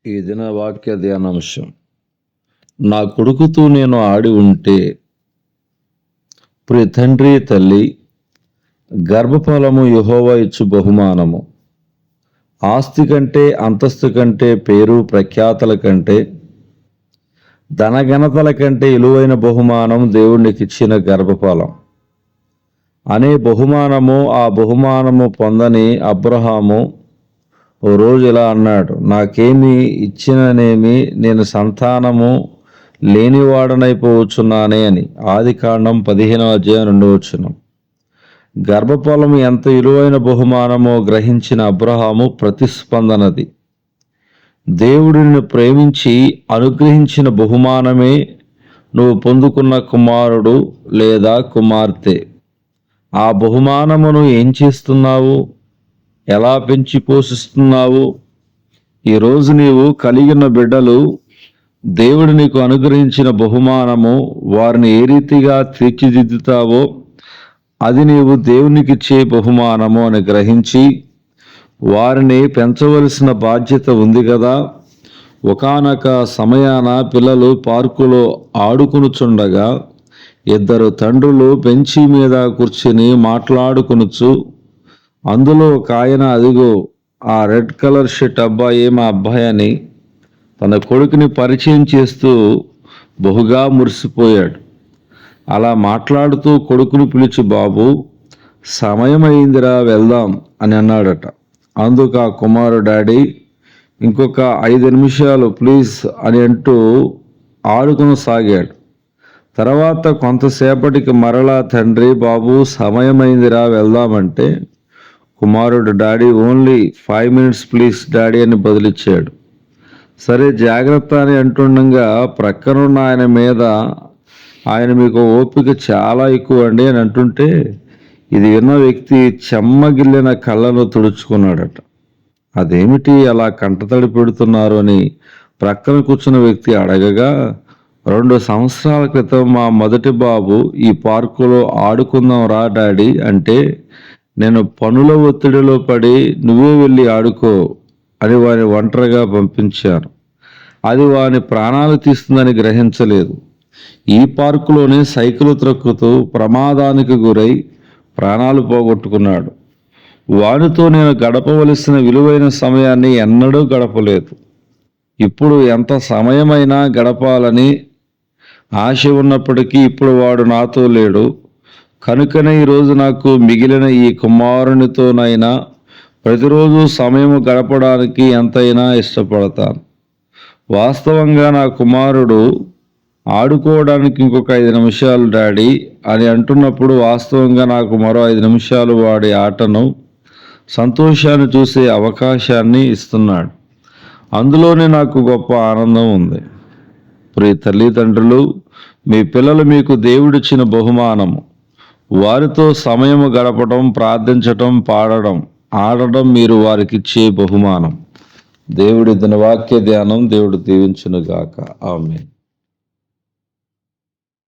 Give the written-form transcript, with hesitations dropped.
ఈ దిన వాక్య ధ్యానాంశం. నా కొడుకుతో నేను ఆడి ఉంటే, ప్రియ తండ్రి తల్లి, గర్భఫలము యెహోవా ఇచ్చు బహుమానము. ఆస్తి కంటే, అంతస్తు కంటే, పేరు ప్రఖ్యాతల కంటే, ధనఘనతల కంటే విలువైన బహుమానం దేవునికి ఇచ్చిన గర్భఫలం అనే బహుమానము. ఆ బహుమానము పొందని అబ్రహాము ఓ రోజు ఇలా అన్నాడు, నాకేమి ఇచ్చిననేమి, నేను సంతానము లేనివాడనైపోవచ్చున్నానే అని. ఆదికాండం 15:2. గర్భఫలము ఎంత విలువైన బహుమానమో గ్రహించిన అబ్రహాము ప్రతిస్పందనది. దేవుడిని ప్రేమించి అనుగ్రహించిన బహుమానమే నువ్వు పొందుకున్న కుమారుడు లేదా కుమార్తె. ఆ బహుమానమును ఏం చేస్తున్నావు? ఎలా పెంచి పోషిస్తున్నావు? ఈరోజు నీవు కలిగిన బిడ్డలు దేవుడు నీకు అనుగ్రహించిన బహుమానము. వారిని ఏ రీతిగా తీర్చిదిద్దుతావో అది నీవు దేవునికి ఇచ్చే బహుమానము అని గ్రహించి వారిని పెంచవలసిన బాధ్యత ఉంది కదా. ఒకానొక సమయాన పిల్లలు పార్కులో ఆడుకొనుచుండగా ఇద్దరు తండ్రులు బెంచి మీద కూర్చుని మాట్లాడుకొనుచు, అందులో ఒక ఆయన, అదిగో ఆ రెడ్ కలర్ షర్ట్ అబ్బాయి మా అబ్బాయి అని తన కొడుకుని పరిచయం చేస్తూ బహుగా మురిసిపోయాడు. అలా మాట్లాడుతూ కొడుకుని పిలిచి, బాబు సమయం అయిందిరా వెళ్దాం అని అన్నాడట. అందుకు ఆ కుమారు, డాడీ ఇంకొక 5 నిమిషాలు ప్లీజ్ అని అంటూ ఆడుకొనసాగాడు. తర్వాత కొంతసేపటికి మరలా తండ్రి, బాబు సమయమైందిరా వెళ్దామంటే కుమారుడు, daddy only 5 minutes please daddy అని బదులిచ్చాడు. సరే జాగ్రత్త అని అంటుండగా ప్రక్కనున్న ఆయన మీద, ఆయన మీకు ఓపిక చాలా ఎక్కువ అండి అని అంటుంటే ఇది విన్న వ్యక్తి చెమ్మగిల్లిన కళ్ళను తుడుచుకున్నాడట. అదేమిటి అలా కంటతడి పెడుతున్నారు అని ప్రక్కన కూర్చున్న వ్యక్తి అడగగా, 2 సంవత్సరాల క్రితం మా మొదటి బాబు ఈ పార్కులో ఆడుకుందాం రా డాడీ అంటే నేను పనుల ఒత్తిడిలో పడి నువ్వే వెళ్ళి ఆడుకో అని వాని ఒంటరిగా పంపించాను. అది వాని ప్రాణాలు తీస్తుందని గ్రహించలేదు. ఈ పార్కులోనే సైకిల్ త్రొక్కుతూ ప్రమాదానికి గురై ప్రాణాలు పోగొట్టుకున్నాడు. వానితో నేను గడపవలసిన విలువైన సమయాన్ని ఎన్నడూ గడపలేదు. ఇప్పుడు ఎంత సమయమైనా గడపాలని ఆశ ఉన్నప్పటికీ ఇప్పుడు వాడు నాతో లేడు. కనుకనే ఈరోజు నాకు మిగిలిన ఈ కుమారునితోనైనా ప్రతిరోజు సమయం గడపడానికి ఎంతైనా ఇష్టపడతాను. వాస్తవంగా నా కుమారుడు ఆడుకోవడానికి ఇంకొక 5 నిమిషాలు డాడీ అని అంటున్నప్పుడు వాస్తవంగా నాకు మరో 5 నిమిషాలు వాడి ఆటను, సంతోషాన్ని చూసే అవకాశాన్ని ఇస్తున్నాడు. అందులోనే నాకు గొప్ప ఆనందం ఉంది. ప్రియ తల్లిదండ్రులు, మీ పిల్లలు మీకు దేవుడిచ్చిన బహుమానము. వారితో సమయము గడపడం, ప్రార్థించటం, పాడడం, ఆడడం మీరు వారికిచ్చే బహుమానం. దేవుడి దిన వాక్య ధ్యానం దేవుడు దీవించునుగాక. ఆమేన్.